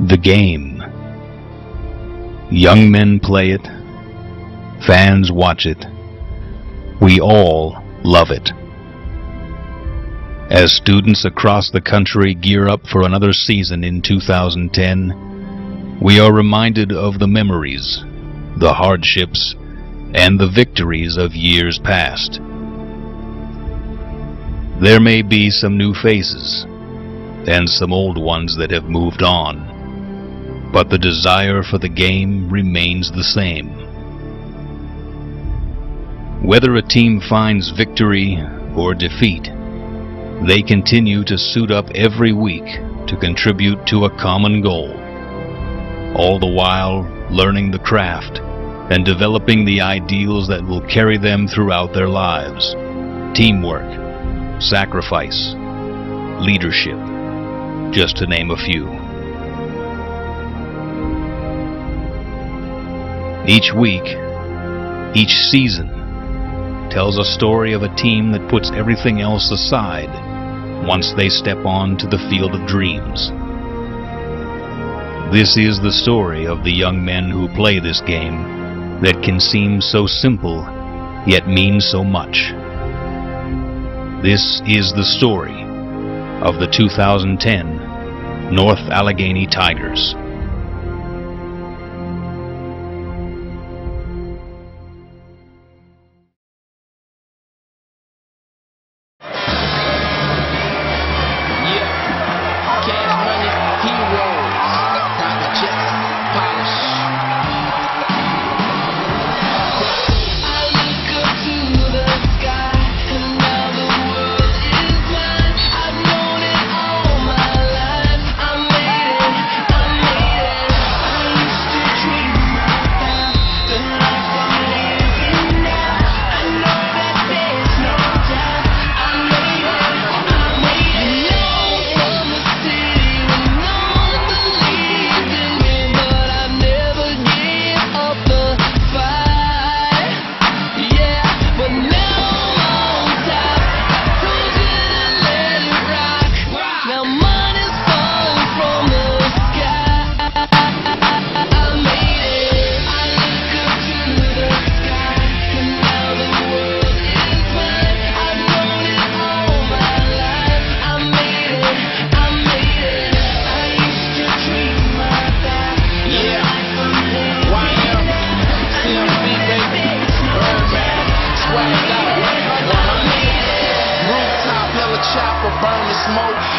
The game. Young men play it. Fans watch it. We all love it. As students across the country gear up for another season in 2010, we are reminded of the memories, the hardships, and the victories of years past. There may be some new faces, and some old ones that have moved on, but the desire for the game remains the same. Whether a team finds victory or defeat, they continue to suit up every week to contribute to a common goal, all the while learning the craft and developing the ideals that will carry them throughout their lives. Teamwork, sacrifice, leadership, just to name a few. Each week, each season, tells a story of a team that puts everything else aside once they step on to the field of dreams. This is the story of the young men who play this game that can seem so simple, yet mean so much. This is the story of the 2010 North Allegheny Tigers.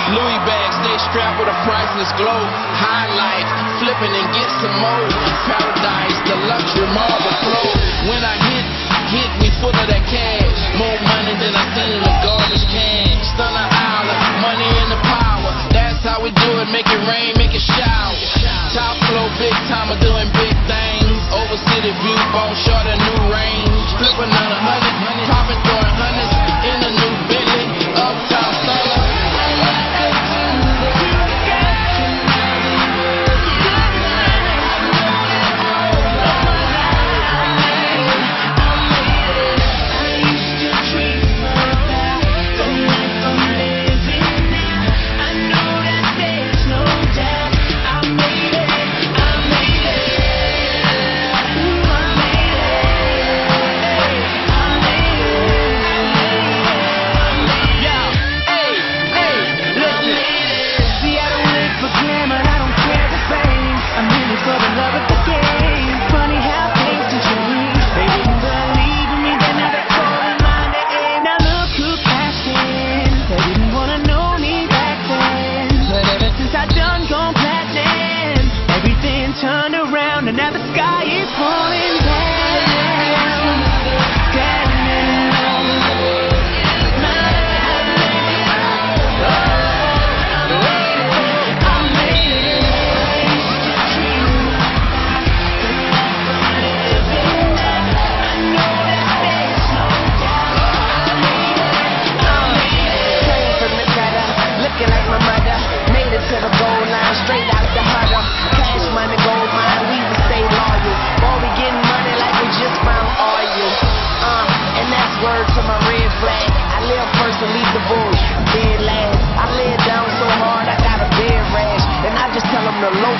Louis bags, stay strapped with a priceless glow. High life, flipping and get some more. Paradise, the luxury marble flow. When I hit me full of that cash. More money than I seen in a garbage can. Stunner island, money and the power. That's how we do it, make it rain, make it shower. Top flow, big time, doing big things. Over city view, bone short, a new range. Flip another 100, popping, throwing hundreds in a new Bentley. Uptown stunner.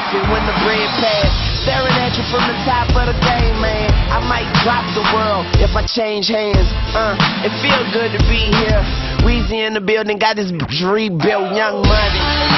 See, when the bread pass, staring at you from the top of the game, man. I might drop the world if I change hands. It feel good to be here. Weezy in the building, got this rebuilt Young Money.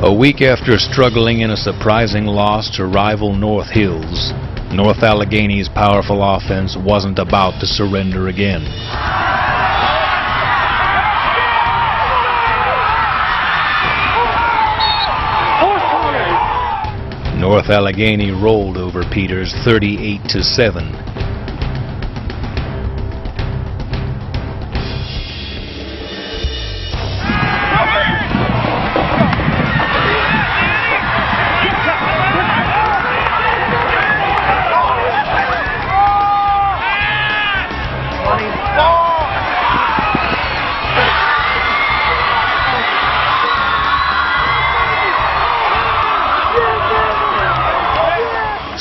A week after struggling in a surprising loss to rival North Hills, North Allegheny's powerful offense wasn't about to surrender again. North Allegheny rolled over Peters 38-7.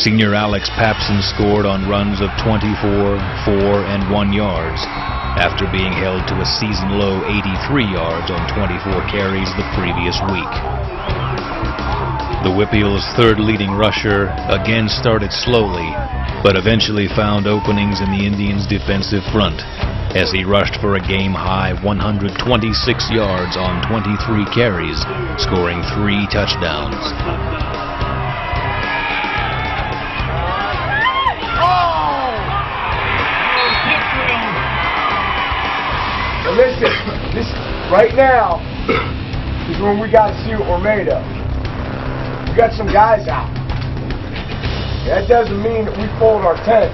Senior Alex Papson scored on runs of 24, 4, and 1 yards after being held to a season-low 83 yards on 24 carries the previous week. The WPIAL's third leading rusher again started slowly, but eventually found openings in the Indians' defensive front as he rushed for a game-high 126 yards on 23 carries, scoring 3 touchdowns. Listen, this right now is when we got to see what we're made of. We got some guys out. That doesn't mean that we fold our tent.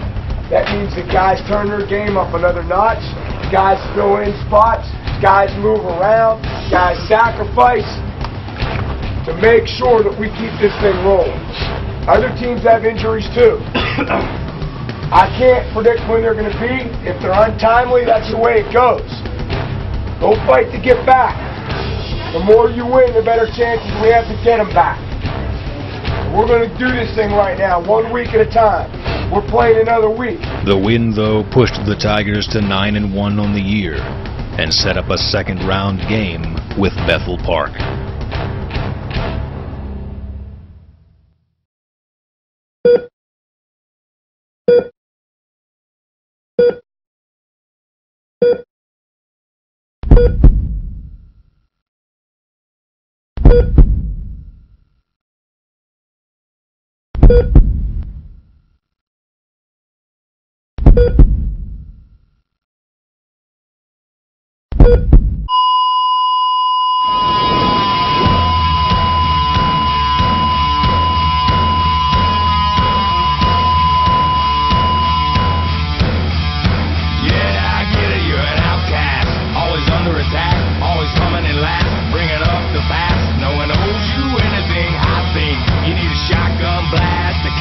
That means that guys turn their game up another notch. Guys fill in spots. Guys move around. Guys sacrifice to make sure that we keep this thing rolling. Other teams have injuries too. I can't predict when they're going to be. If they're untimely, that's the way it goes. Go fight to get back. The more you win, the better chances we have to get them back. We're going to do this thing right now, 1 week at a time. We're playing another week. The win, though, pushed the Tigers to 9-1 on the year and set up a second-round game with Bethel Park. Blast the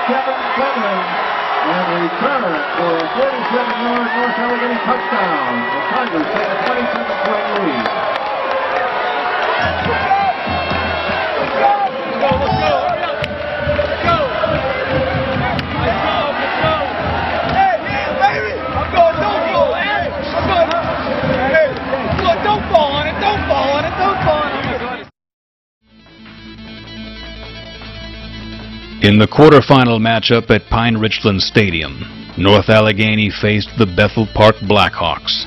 Kevin Clemens, and return for a 47-yard North Allegheny touchdown. The Tigers take a 27-point lead. In the quarterfinal matchup at Pine Richland Stadium, North Allegheny faced the Bethel Park Blackhawks.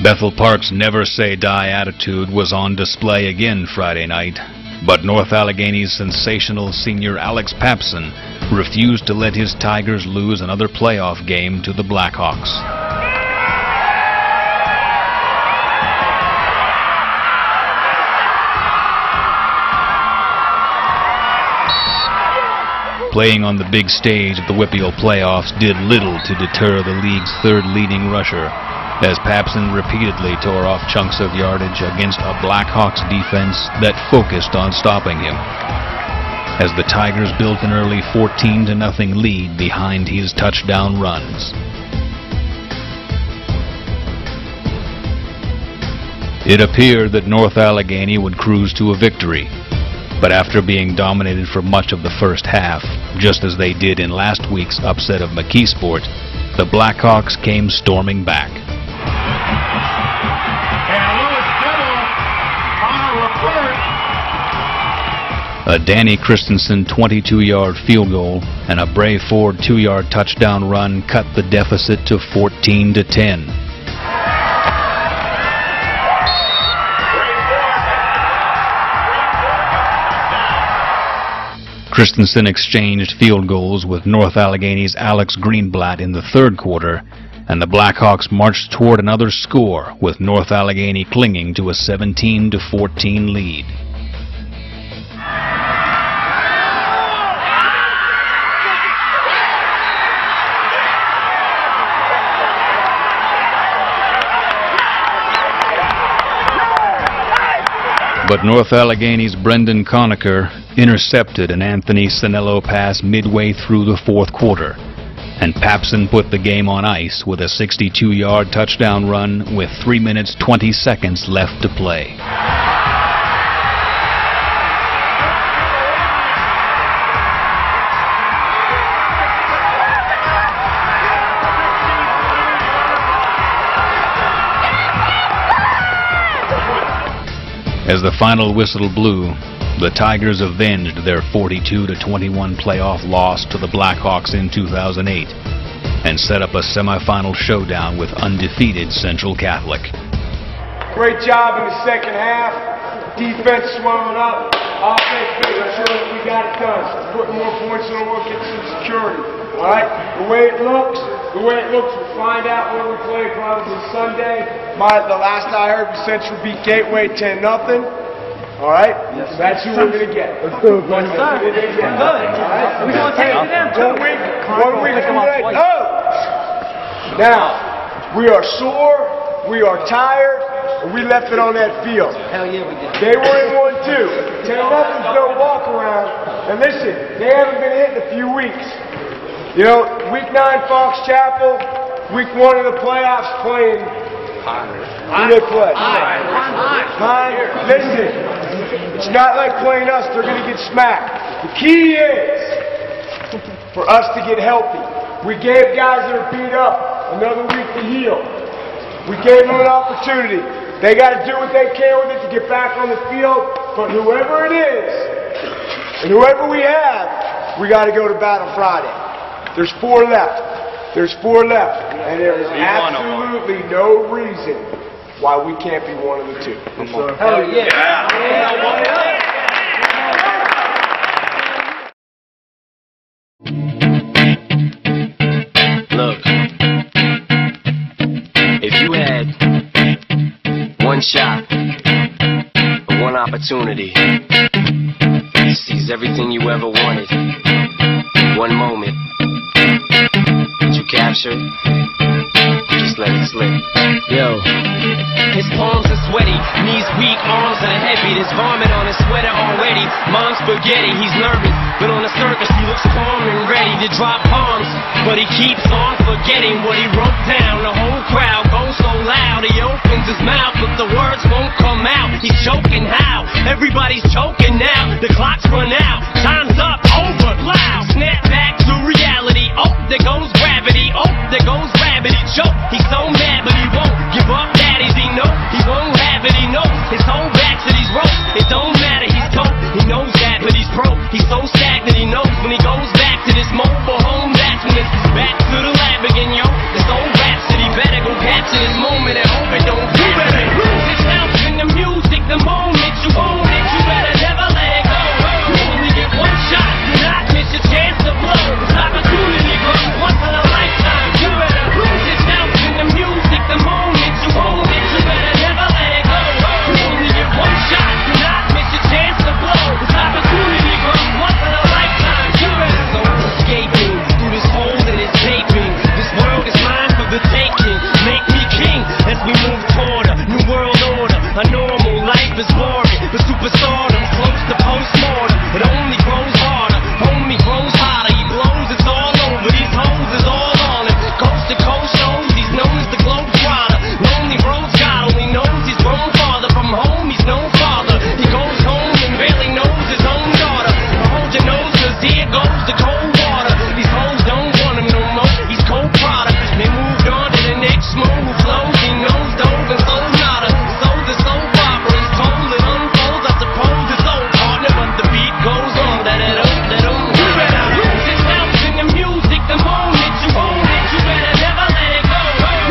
Bethel Park's never-say-die attitude was on display again Friday night, but North Allegheny's sensational senior Alex Papson refused to let his Tigers lose another playoff game to the Blackhawks. Playing on the big stage of the WPIAL playoffs did little to deter the league's third leading rusher, as Papson repeatedly tore off chunks of yardage against a Blackhawks defense that focused on stopping him, as the Tigers built an early 14-0 lead behind his touchdown runs. It appeared that North Allegheny would cruise to a victory, but after being dominated for much of the first half, just as they did in last week's upset of McKeesport, the Blackhawks came storming back. A Danny Christensen 22-yard field goal and a Bray Ford 2-yard touchdown run cut the deficit to 14-10. Christensen exchanged field goals with North Allegheny's Alex Greenblatt in the third quarter, and the Blackhawks marched toward another score, with North Allegheny clinging to a 17-14 lead. But North Allegheny's Brendan Conacher intercepted an Anthony Sinello pass midway through the fourth quarter, and Papson put the game on ice with a 62-yard touchdown run with 3 minutes 20 seconds left to play. As the final whistle blew, the Tigers avenged their 42-21 playoff loss to the Blackhawks in 2008 and set up a semifinal showdown with undefeated Central Catholic. Great job in the second half. Defense slowing up. Offense making sure that we got it done. Putting more points on the board, get some security. All right? The way it looks, we'll find out when we play probably Sunday. The last I heard was Central beat Gateway 10-0. All right? Yes. That's who we're going to get. Let's do it. Good. All right? We're going to take it to them, too. 1 week from today. No! Now, we are sore, we are tired, and we left it on that field. Hell yeah, we did. They were in 1-2. 10-0's no walk around. And listen, they haven't been hit in a few weeks. You know, week 9 Fox Chapel, week 1 of the playoffs playing. Who they play? Pine. Listen, it's not like playing us, they're going to get smacked. The key is for us to get healthy. We gave guys that are beat up another week to heal. We gave them an opportunity. They got to do what they can with it to get back on the field, but whoever it is, and whoever we have, we got to go to battle Friday. There's 4 left. And there is absolutely no reason why we can't be one of the 2. Hell yeah. Look, if you had one shot, one opportunity to seize everything you ever wanted, one moment, did you capture it? just let it slip. Yo. His palms are sweaty, knees weak, arms are heavy. There's vomit on his sweater already. Mom's spaghetti, he's nervous, but on the circus he looks calm and ready to drop bombs. But he keeps on forgetting what he wrote down. The whole crowd goes so loud, he opens his mouth, but the words won't come out. He's choking how? Everybody's choking now. The clock's run out, time's up, over, loud. Snap back to reality. Oh, there goes gravity. Oh, there goes gravity. Choke. He's so mad, but he won't give up. Daddies, he knows he won't have it. He knows his whole back to these ropes. It don't matter. He's dope. He knows that, but he's broke. He's so stagnant. He knows when he goes back to this mobile home. That's when it's back to the lab again, yo. This old rhapsody better go capture this moment and hope it don't. You better lose yourself in the music. The moment you own it, you better never let it go. You only get one shot. Do not miss your chance to blow. This opportunity comes once in a lifetime. You better lose yourself in the music. The moment you own it, you better never let it go. You only get one shot. Do not miss your chance to blow. This opportunity comes once in a lifetime. You better no escaping through this hole that is gaping. This world is mine for the taking. Make me king as we move toward a new world order. A normal life is boring, but superstardom close to postmortem. It only grows harder, homie grows hotter. He blows, it's all over. These hoes is all on him. Coast to coast shows, he's known as the globe trotter. Lonely roads, God only knows he's grown farther from home. He's no father. He goes home and barely knows his own daughter. Now hold your nose, 'cause here goes the cold water. These hoes don't want him no more. He's cold product. They moved on to the next smooth flows. He knows dove and sold nada. Sold the soap opera. He's told it unfolds. I suppose it's old partner, but the beat goes on. You better lose yourself in the music. The moment you own it, you better never let it go.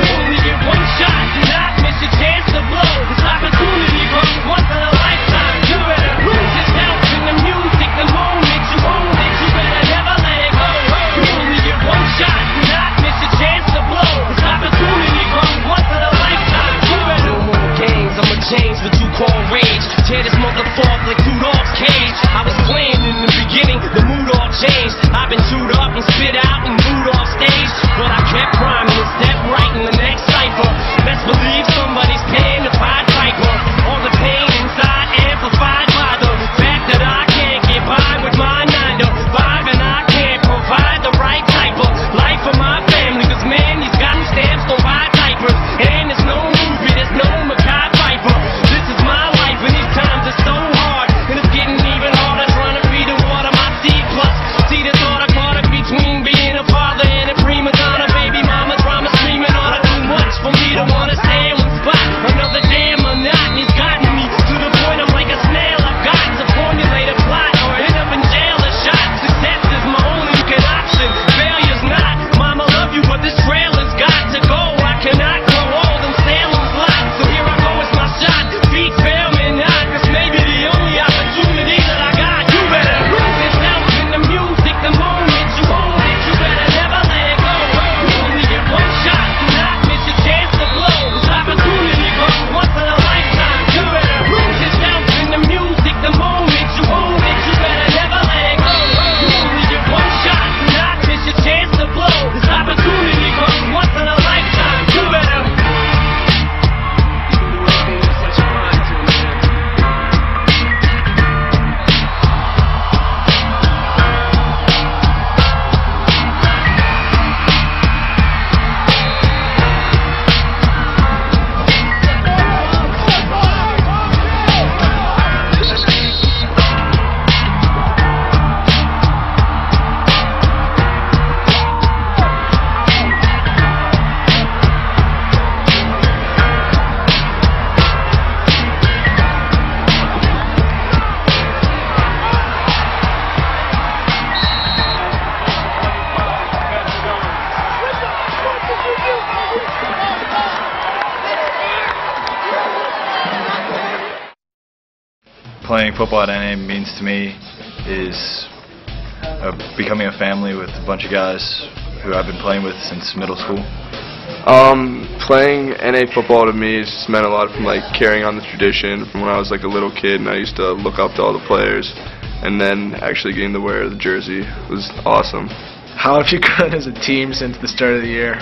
You only get one shot. Do not miss your chance to blow. This opportunity comes once in a lifetime. You better lose yourself in the music. The moment you own it, you better never let it go. You only get one shot. Do not miss your chance to blow. This opportunity comes once in a lifetime. You better no more games. I'ma change what you call rage. Tear this motherfucker like Rudolph's cage. I was playing in the beginning, the mood all changed. I've been chewed up and spit out and booed off stage, but I kept rhyming and stepped right in the next cipher. Best believe somebody's paying the Pied Piper. All the pain inside amplified by the fact that I can't get by with my 9 to 5, and I can't provide the right type of life for my family. 'Cause man, these gotten stamps don't buy diapers, and there's no movie, there's no Mackay Piper. This is my life, and these times are so hard, and it's getting even harder trying to feed the water my seed. Plus, see the thought I caught it between being a father and a prima donna. Baby mama drama screaming all too much for me to wanna stay in one spot. Another damn monotony's gotten me to the point I'm like a snail. I've got to formulate a plot or end up in jail or shot. Success is my only good option, failure's not. Mama love you, but this trail has got to go. I cannot grow old and Salem's lot, so here I go, it's my shot. Feet fail me not, this may be the only opportunity that I got. You better lose yourself in the music. The moment you own it, you better never let it go. You only get one shot. Do not miss your chance to blow. This opportunity comes once in a lifetime. You better lose yourself in the music. The moment you own it, you better never let it go. You only get one shot. Do not miss your chance to blow. This opportunity comes once in a lifetime. You better. Playing football at NA means to me is becoming a family with a bunch of guys who I've been playing with since middle school. Playing NA football to me has just meant a lot from like carrying on the tradition from when I was like a little kid, and I used to look up to all the players, and then actually getting to wear the jersey was awesome. How have you grown as a team since the start of the year?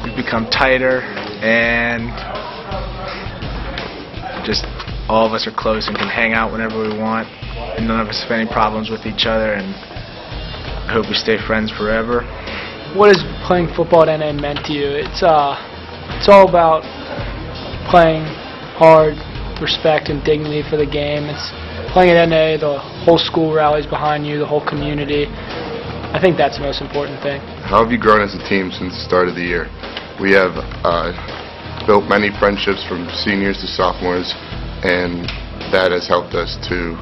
We've become tighter, and just all of us are close and can hang out whenever we want, and none of us have any problems with each other, and I hope we stay friends forever. What has playing football at NA meant to you? It's all about playing hard, respect and dignity for the game. It's playing at NA, the whole school rallies behind you, the whole community. I think that's the most important thing. How have you grown as a team since the start of the year? We have built many friendships from seniors to sophomores, and that has helped us to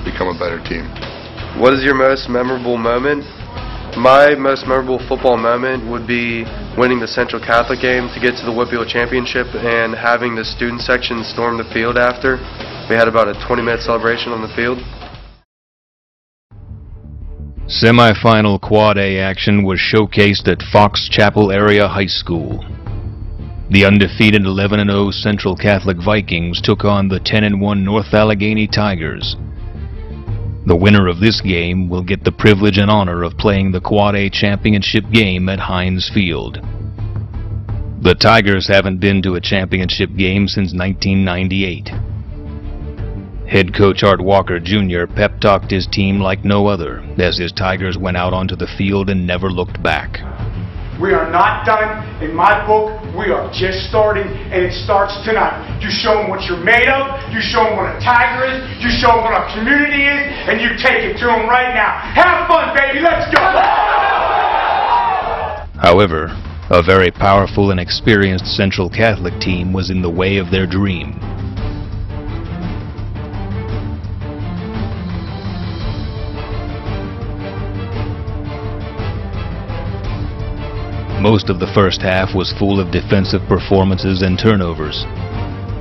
become a better team. What is your most memorable moment? My most memorable football moment would be winning the Central Catholic game to get to the WPIAL championship and having the student section storm the field after. We had about a 20-minute celebration on the field. Semifinal Quad A action was showcased at Fox Chapel Area High School. The undefeated 11-0 Central Catholic Vikings took on the 10-1 North Allegheny Tigers. The winner of this game will get the privilege and honor of playing the Quad A championship game at Heinz Field. The Tigers haven't been to a championship game since 1998. Head coach Art Walker Jr. pep-talked his team like no other as his Tigers went out onto the field and never looked back. We are not done. In my book, we are just starting, and it starts tonight. You show them what you're made of, you show them what a Tiger is, you show them what a community is, and you take it to them right now. Have fun, baby. Let's go! However, a very powerful and experienced Central Catholic team was in the way of their dream. Most of the first half was full of defensive performances and turnovers.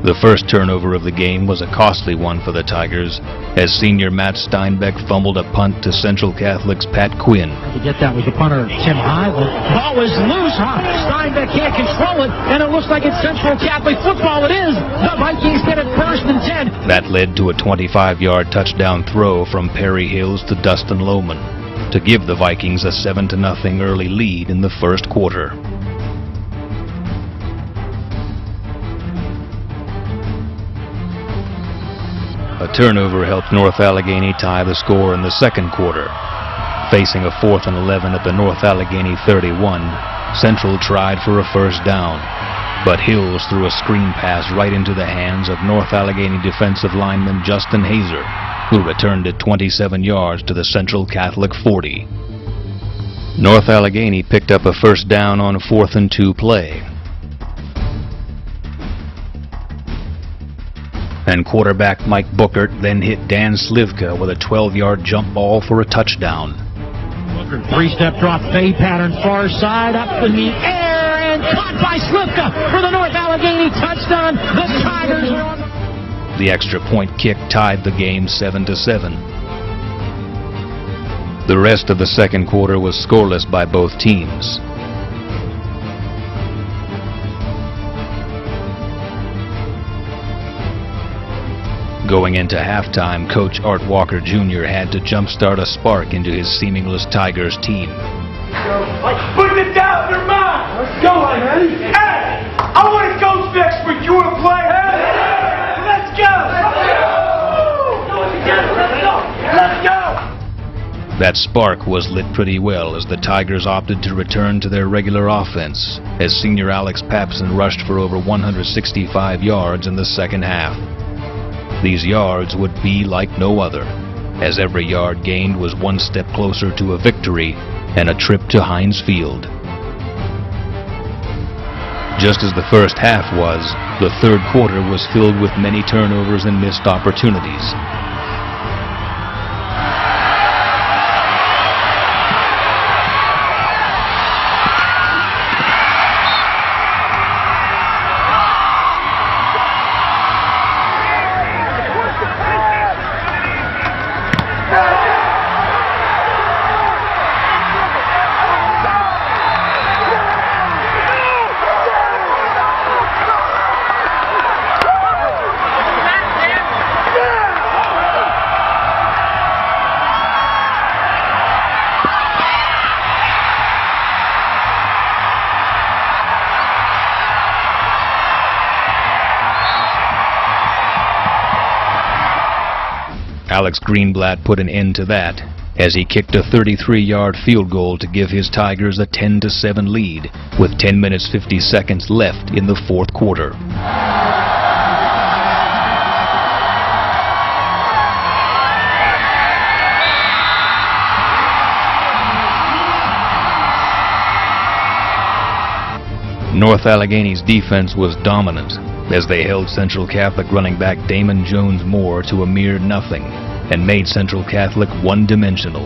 The first turnover of the game was a costly one for the Tigers, as senior Matt Steinbeck fumbled a punt to Central Catholic's Pat Quinn. To get that was the punter, Tim High. The ball is loose. Steinbeck can't control it, and it looks like it's Central Catholic football. It is. The Vikings get it 1st and 10. That led to a 25-yard touchdown throw from Perry Hills to Dustin Lohman to give the Vikings a 7-0 early lead in the first quarter. A turnover helped North Allegheny tie the score in the second quarter. Facing a 4th and 11 at the North Allegheny 31, Central tried for a first down, but Hills threw a screen pass right into the hands of North Allegheny defensive lineman Justin Hazer, who returned it 27 yards to the Central Catholic 40. North Allegheny picked up a first down on a 4th and 2 play, and quarterback Mike Bookert then hit Dan Slivka with a 12-yard jump ball for a touchdown. Bookert, 3-step drop fade pattern, far side, up in the air, and caught by Slivka for the North Allegheny touchdown. The Tigers are on the... The extra point kick tied the game 7-7. The rest of the second quarter was scoreless by both teams. Going into halftime, Coach Art Walker Jr. had to jumpstart a spark into his seamless Tigers team. Put the doubt in their mind. Let's go, man. Hey, I want to coach next week. You want to play? Hey? Let's go! Let's go! That spark was lit pretty well as the Tigers opted to return to their regular offense, as senior Alex Papson rushed for over 165 yards in the second half. These yards would be like no other, as every yard gained was one step closer to a victory and a trip to Heinz Field. Just as the first half was, the third quarter was filled with many turnovers and missed opportunities. Alex Greenblatt put an end to that as he kicked a 33-yard field goal to give his Tigers a 10-7 lead with 10 minutes 50 seconds left in the fourth quarter. North Allegheny's defense was dominant as they held Central Catholic running back Damon Jones-Moore to a mere nothing and made Central Catholic one-dimensional.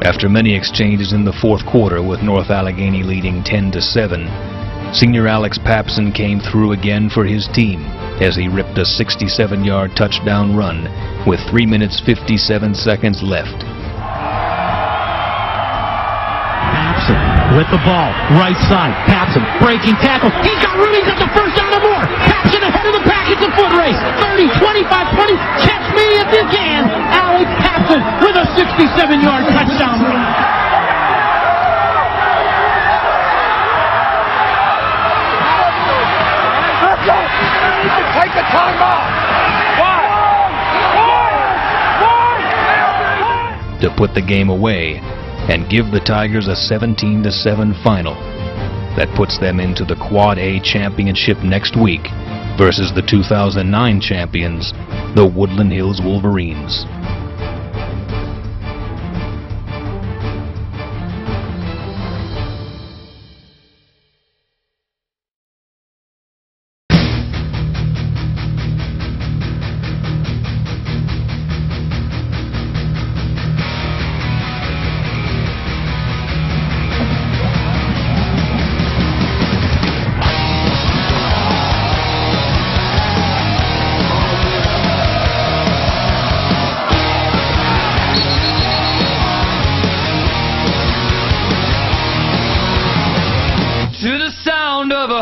After many exchanges in the fourth quarter with North Allegheny leading 10-7, senior Alex Papson came through again for his team as he ripped a 67-yard touchdown run with 3 minutes 57 seconds left. Papson with the ball, right side. Papson breaking tackle. He's got room. He's got the first down and more. Papson ahead of the pack. It's a foot race. 30, 25, 20. Catch me if you can. Alex Papson with a 67-yard touchdown run. Take the time off. To put the game away and give the Tigers a 17-7 final. That puts them into the Quad A championship next week versus the 2009 champions, the Woodland Hills Wolverines.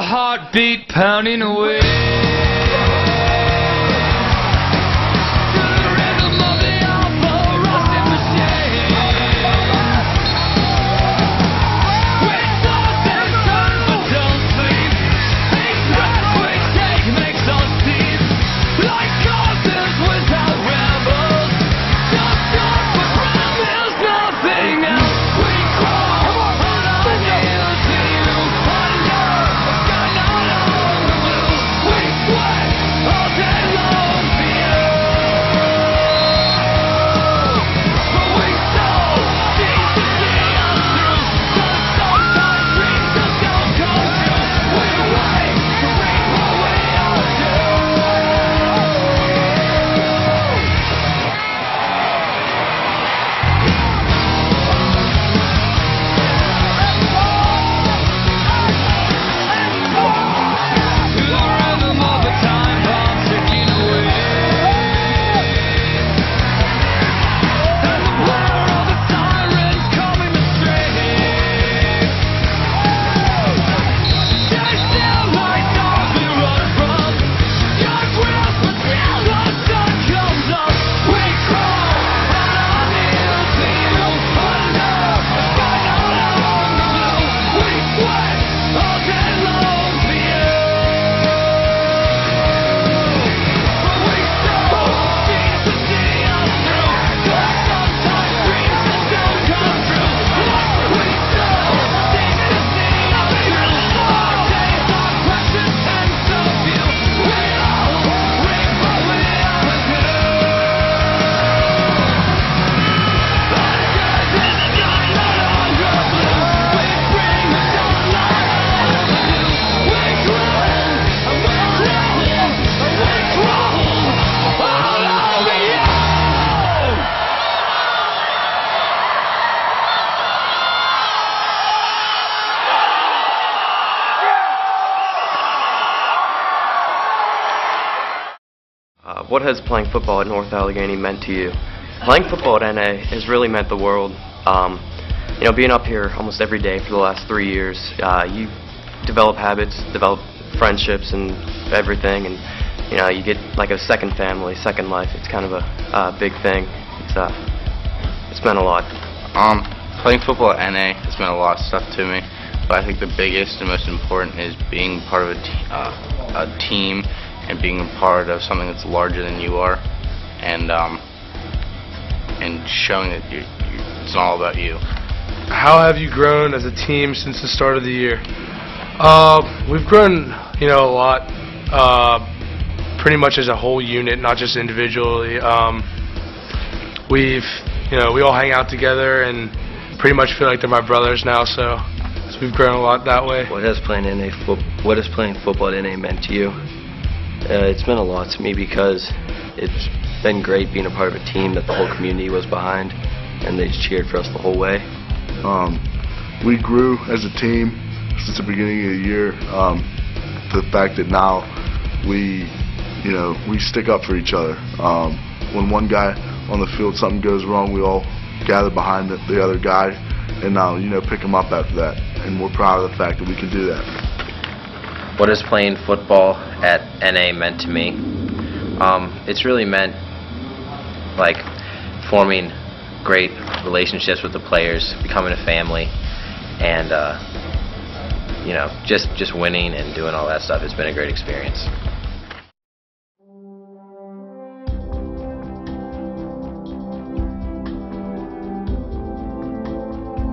Heartbeat pounding away. What has playing football at North Allegheny meant to you? Playing football at NA has really meant the world. You know, being up here almost every day for the last 3 years, you develop habits, develop friendships and everything, and you know, you get like a second family, second life. It's kind of a big thing. It's meant a lot. Playing football at NA has meant a lot of stuff to me, but I think the biggest and most important is being part of a team and being a part of something that's larger than you are. And and showing that it's not all about you. How have you grown as a team since the start of the year? We've grown, a lot, pretty much as a whole unit, not just individually. We all hang out together and pretty much feel like they're my brothers now, so we've grown a lot that way. What has playing football at NA meant to you? It's meant a lot to me because it's been great being a part of a team that the whole community was behind, and they just cheered for us the whole way. We grew as a team since the beginning of the year, to the fact that now we stick up for each other. When one guy on the field, something goes wrong, we all gather behind the other guy and now, pick him up after that. And we're proud of the fact that we can do that. What has playing football at NA meant to me? It's really meant like forming great relationships with the players, becoming a family, and just winning and doing all that stuff. It's been a great experience.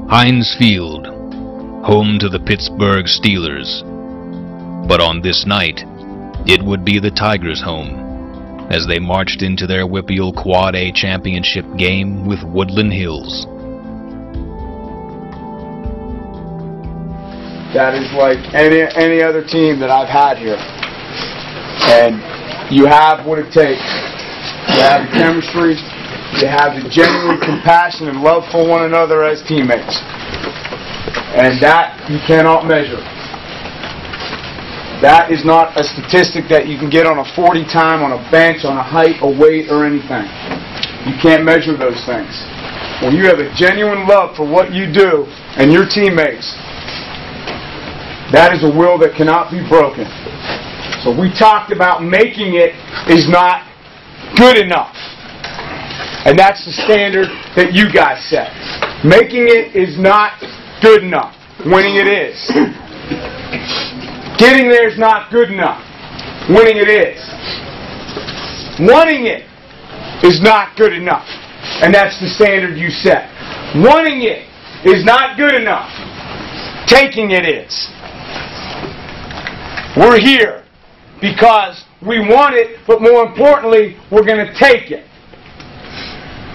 Heinz Field, home to the Pittsburgh Steelers. But on this night, it would be the Tigers' home, as they marched into their WPIAL Quad A championship game with Woodland Hills. That is like any other team that I've had here. And you have what it takes. You have the chemistry, you have the genuine compassion and love for one another as teammates. And that you cannot measure. That is not a statistic that you can get on a 40 time, on a bench, on a height, a weight, or anything. You can't measure those things. When you have a genuine love for what you do and your teammates, that is a will that cannot be broken. So we talked about making it is not good enough. And that's the standard that you guys set. Making it is not good enough. Winning it is. Getting there is not good enough. Winning it is. Wanting it is not good enough. And that's the standard you set. Wanting it is not good enough. Taking it is. We're here because we want it, but more importantly, we're going to take it.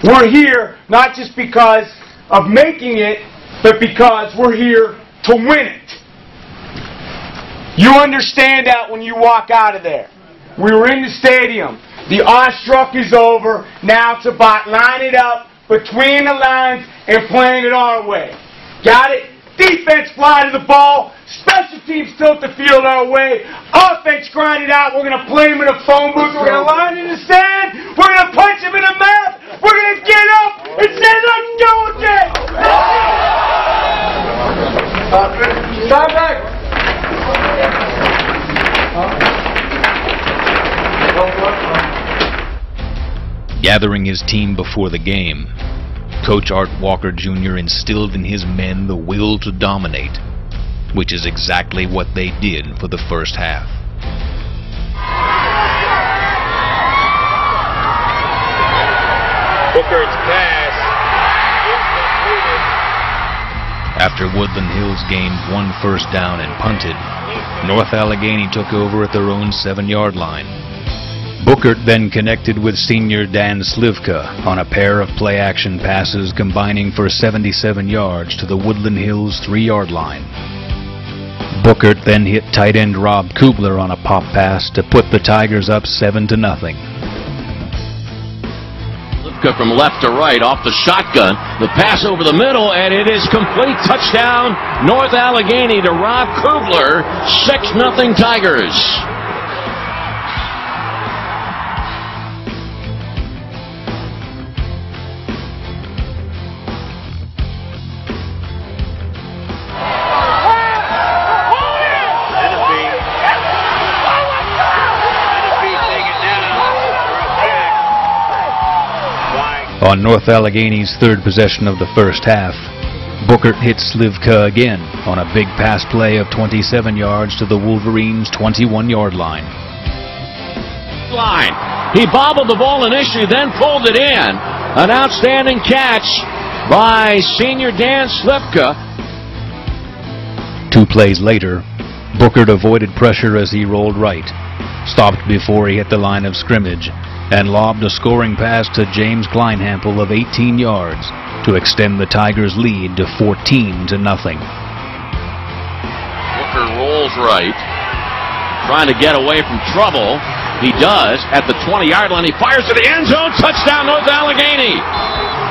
We're here not just because of making it, but because we're here to win it. You understand that when you walk out of there. We were in the stadium. The awestruck is over. Now it's about lining it up between the lines and playing it our way. Got it? Defense fly to the ball. Special teams tilt the field our way. Offense grind it out. We're going to play him in a phone booth. We're going to line in the sand. We're going to punch him in the mouth. We're going to get up and say, let's go again. Stop back. Gathering his team before the game, Coach Art Walker Jr. instilled in his men the will to dominate, which is exactly what they did for the first half. Booker's pass. After Woodland Hills gained one first down and punted, North Allegheny took over at their own 7-yard line. Bookert then connected with senior Dan Slivka on a pair of play-action passes combining for 77 yards to the Woodland Hills 3-yard line. Bookert then hit tight end Rob Kubler on a pop pass to put the Tigers up 7-0. Slivka from left to right off the shotgun. The pass over the middle, and it is complete. Touchdown, North Allegheny to Rob Kubler. 6-0 Tigers. On North Allegheny's third possession of the first half, Bookert hit Slivka again on a big pass play of 27 yards to the Wolverines' 21-yard line. He bobbled the ball initially, then pulled it in. An outstanding catch by senior Dan Slipka. 2 plays later, Bookert avoided pressure as he rolled right, stopped before he hit the line of scrimmage, and lobbed a scoring pass to James Kleinhampel of 18 yards to extend the Tigers' lead to 14-0. Booker rolls right, trying to get away from trouble. He does at the 20-yard line. He fires to the end zone. Touchdown, North Allegheny.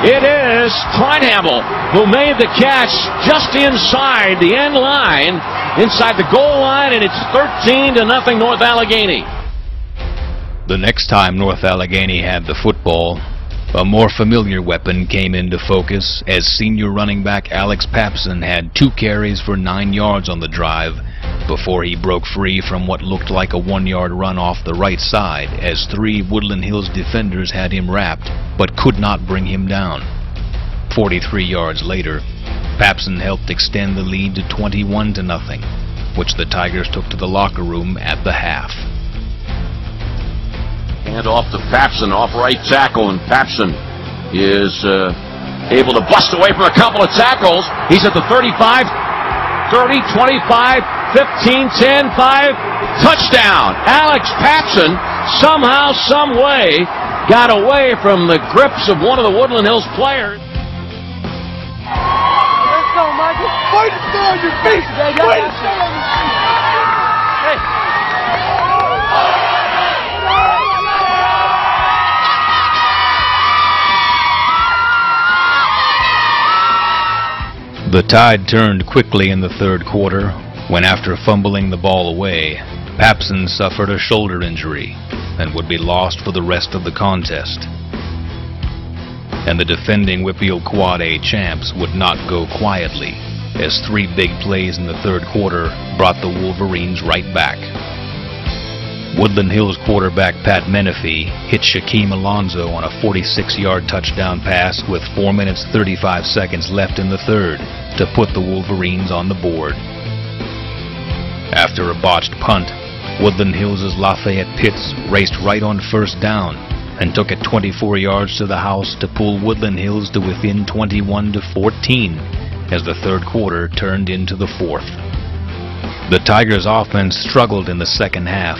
It is Kleinhampel who made the catch just inside the end line, inside the goal line, and it's 13-0 North Allegheny. The next time North Allegheny had the football, a more familiar weapon came into focus as senior running back Alex Papson had 2 carries for 9 yards on the drive before he broke free from what looked like a 1-yard run off the right side as 3 Woodland Hills defenders had him wrapped but could not bring him down. 43 yards later, Papson helped extend the lead to 21-0, which the Tigers took to the locker room at the half. Hand off to Papson, off right tackle, and Papson is able to bust away from a couple of tackles. He's at the 35, 30, 25, 15, 10, 5, touchdown! Alex Papson somehow, some way, got away from the grips of one of the Woodland Hills players. Let's go, Michael. Fight to stay on your feet. Fight to stay on your feet. Hey. The tide turned quickly in the third quarter when, after fumbling the ball away, Papson suffered a shoulder injury and would be lost for the rest of the contest. And the defending WPIAL Quad A champs would not go quietly, as 3 big plays in the third quarter brought the Wolverines right back. Woodland Hills quarterback Pat Menifee hit Shaquem Alonzo on a 46-yard touchdown pass with 4 minutes 35 seconds left in the third to put the Wolverines on the board. After a botched punt, Woodland Hills' Lafayette Pitts raced right on first down and took it 24 yards to the house to pull Woodland Hills to within 21-14 as the third quarter turned into the fourth. The Tigers' offense struggled in the second half,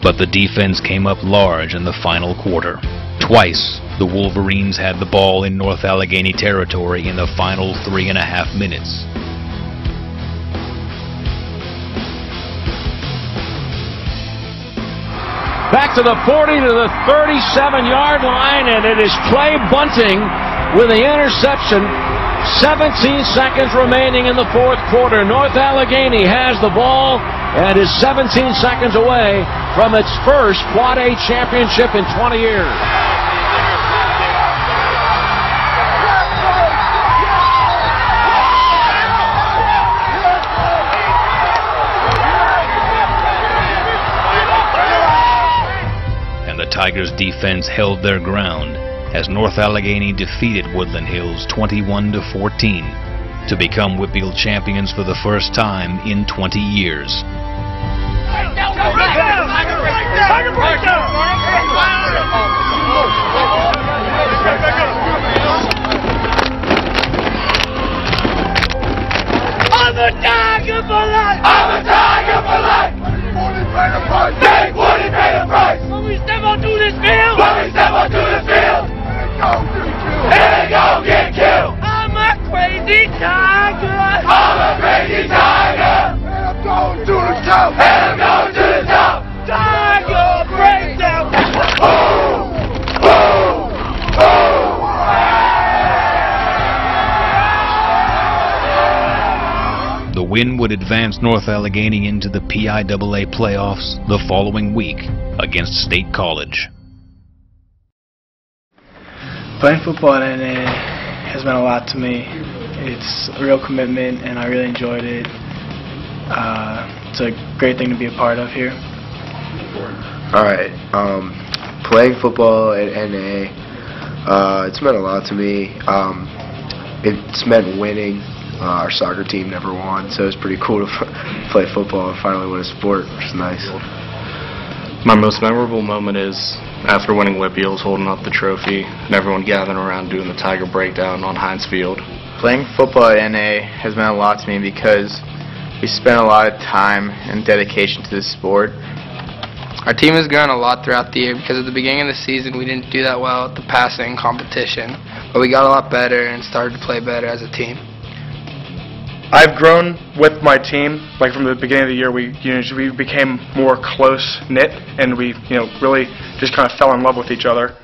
but the defense came up large in the final quarter. Twice, the Wolverines had the ball in North Allegheny territory in the final 3.5 minutes. Back to the 40 to the 37-yard line, and it is Clay Bunting with the interception. 17 seconds remaining in the fourth quarter. North Allegheny has the ball and is 17 seconds away from its first Quad A championship in 20 years. And the Tigers' defense held their ground as North Allegheny defeated Woodland Hills 21-14 to become WPIAL champions for the first time in 20 years. I'm a Tiger for life! I'm a Tiger for life! Big Woody paid the price! When we step onto this field! When we step onto this field! It ain't gon' get killed! I'm a crazy tiger! I'm a crazy tiger! And I'm going to the top! And I'm going to the top! Tiger breakdown! Boom! Boom! Boom! The win would advance North Allegheny into the PIAA playoffs the following week against State College. Playing football at NA has meant a lot to me. It's a real commitment, and I really enjoyed it. It's a great thing to be a part of here. Alright, playing football at NA, it's meant a lot to me. It's meant winning. Our soccer team never won, so it's pretty cool to play football and finally win a sport, which is nice. My most memorable moment is after winning WPIALs, holding up the trophy, and everyone gathering around doing the Tiger breakdown on Heinz Field. Playing football at NA has meant a lot to me because we spent a lot of time and dedication to this sport. Our team has grown a lot throughout the year because at the beginning of the season we didn't do that well at the passing competition, but we got a lot better and started to play better as a team. I've grown with my team. Like from the beginning of the year, we became more close knit, and we really just kind of fell in love with each other.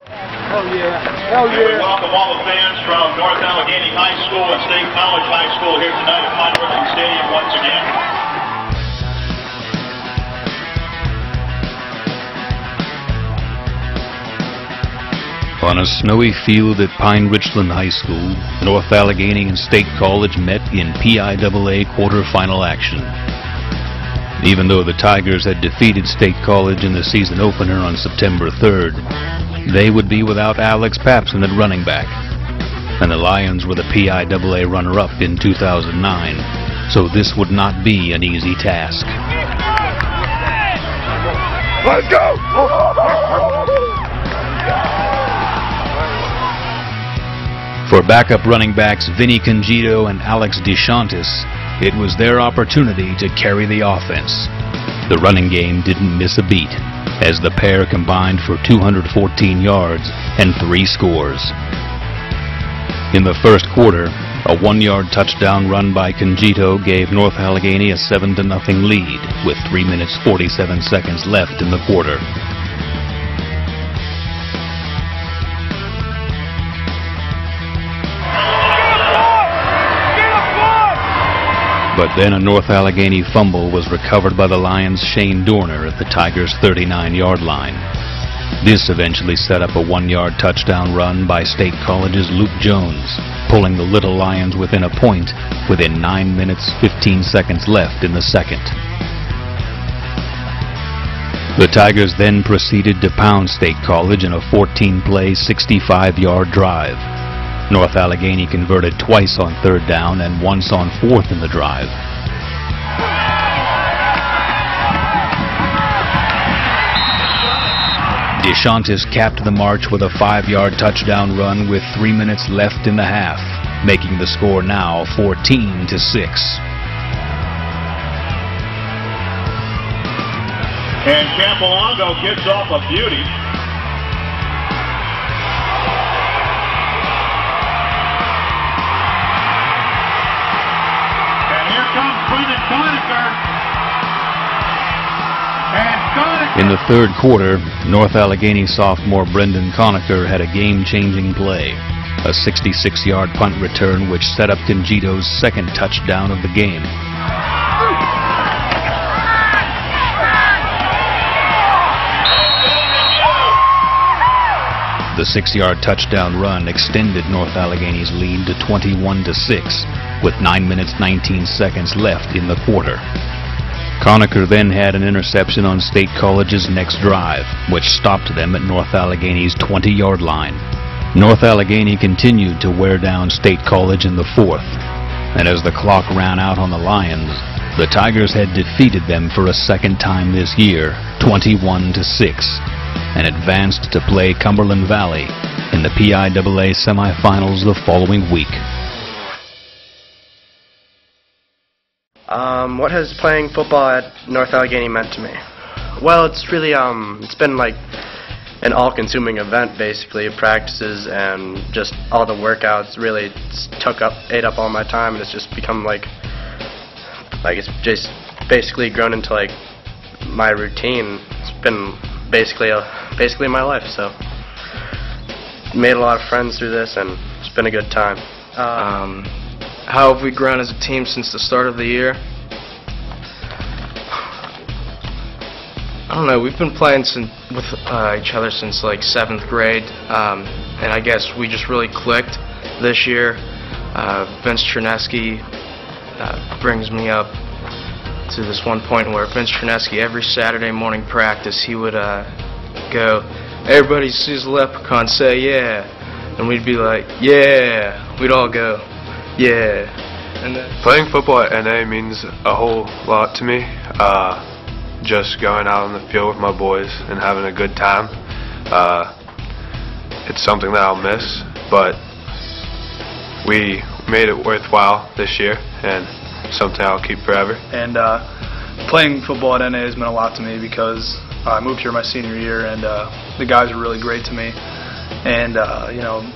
Hell yeah! Hell yeah! We welcome all the fans from North Allegheny High School and State College High School here tonight at Pine Richland Stadium once again. On a snowy field at Pine Richland High School, North Allegheny and State College met in PIAA quarterfinal action. Even though the Tigers had defeated State College in the season opener on September 3rd, they would be without Alex Papson at running back. And the Lions were the PIAA runner-up in 2009, so this would not be an easy task. Let's go! For backup running backs Vinny Congito and Alex DeShantis, it was their opportunity to carry the offense. The running game didn't miss a beat, as the pair combined for 214 yards and 3 scores. In the first quarter, a 1-yard touchdown run by Congito gave North Allegheny a 7-0 lead, with 3 minutes 47 seconds left in the quarter. But then a North Allegheny fumble was recovered by the Lions' Shane Dorner at the Tigers' 39-yard line. This eventually set up a 1-yard touchdown run by State College's Luke Jones, pulling the Little Lions within a point within 9 minutes 15 seconds left in the second. The Tigers then proceeded to pound State College in a 14-play, 65-yard drive. North Allegheny converted twice on 3rd down and once on 4th in the drive. DeShantis capped the march with a 5-yard touchdown run with 3 minutes left in the half, making the score now 14-6. And Campolongo gets off a beauty. In the third quarter, North Allegheny sophomore Brendan Conacher had a game-changing play, a 66-yard punt return which set up Congito's second touchdown of the game. The 6-yard touchdown run extended North Allegheny's lead to 21-6, with 9 minutes 19 seconds left in the quarter. Conacher then had an interception on State College's next drive, which stopped them at North Allegheny's 20-yard line. North Allegheny continued to wear down State College in the fourth, and as the clock ran out on the Lions, the Tigers had defeated them for a second time this year, 21-6, and advanced to play Cumberland Valley in the PIAA semifinals the following week. What has playing football at North Allegheny meant to me? Well, it's really it's been like an all-consuming event, basically. Practices and just all the workouts really ate up all my time, and it's just become like it's just basically grown into like my routine. It's been basically my life. So made a lot of friends through this, and it's been a good time. How have we grown as a team since the start of the year? I don't know. We've been playing with each other since like 7th grade, and I guess we just really clicked this year. Vince Chernesky brings me up to this one point where Vince Chernesky, every Saturday morning practice, he would go, "Everybody sees a leprechaun, say yeah," and we'd be like, "Yeah." We'd all go, "Yeah." And playing football at NA means a whole lot to me. just going out on the field with my boys and having a good time. It's something that I'll miss, but we made it worthwhile this year and something I'll keep forever. And playing football at NA has meant a lot to me because I moved here my senior year, and the guys were really great to me. And you know,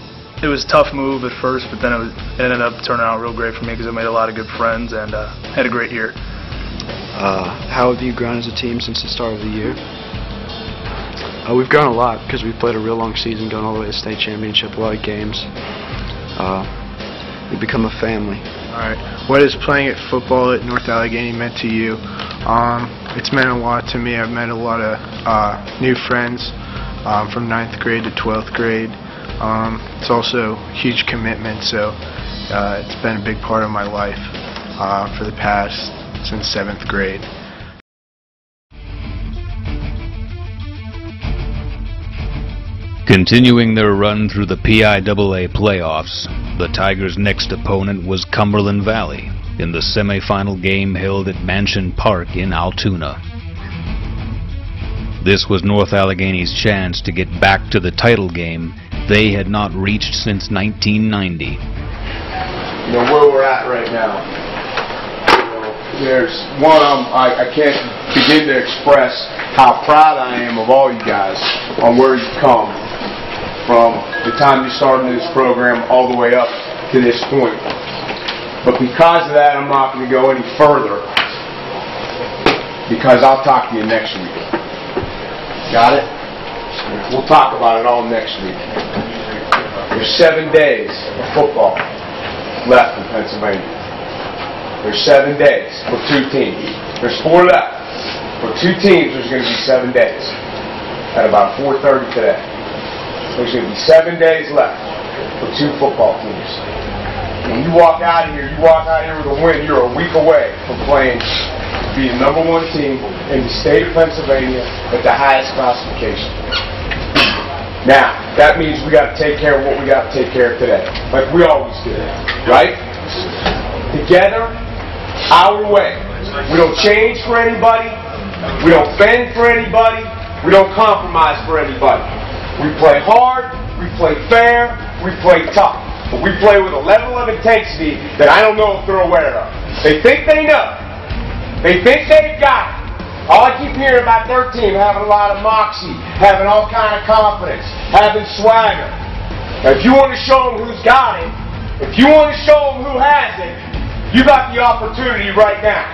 it was a tough move at first, but then it ended up turning out real great for me because I made a lot of good friends and had a great year. How have you grown as a team since the start of the year? We've grown a lot because we've played a real long season, going all the way to state championship, a lot of games. We've become a family. All right. What has playing at football at North Allegheny meant to you? It's meant a lot to me. I've met a lot of new friends from 9th grade to 12th grade. It's also a huge commitment, so it's been a big part of my life for the past since 7th grade. Continuing their run through the PIAA playoffs, the Tigers' next opponent was Cumberland Valley in the semifinal game held at Mansion Park in Altoona. This was North Allegheny's chance to get back to the title game they had not reached since 1990. You know where we're at right now. There's one I can't begin to express how proud I am of all you guys on where you've come from the time you started this program all the way up to this point. But because of that, I'm not going to go any further because I'll talk to you next week. Got it? We'll talk about it all next week. There's 7 days of football left in Pennsylvania. There's 7 days for 2 teams. There's 4 left. For 2 teams, there's going to be 7 days. At about 4:30 today. There's going to be 7 days left for 2 football teams. When you walk out of here, with a win. You're a week away from playing to be the #1 team in the state of Pennsylvania at the highest classification. Now, that means we got to take care of what we got to take care of today, like we always do, right? Together, our way. We don't change for anybody. We don't bend for anybody. We don't compromise for anybody. We play hard. We play fair. We play tough. But we play with a level of intensity that I don't know if they're aware of. They think they know. They think they've got it. All I keep hearing about their team having a lot of moxie, having all kind of confidence, having swagger. Now, if you want to show them who's got it, if you want to show them who has it, you got the opportunity right now.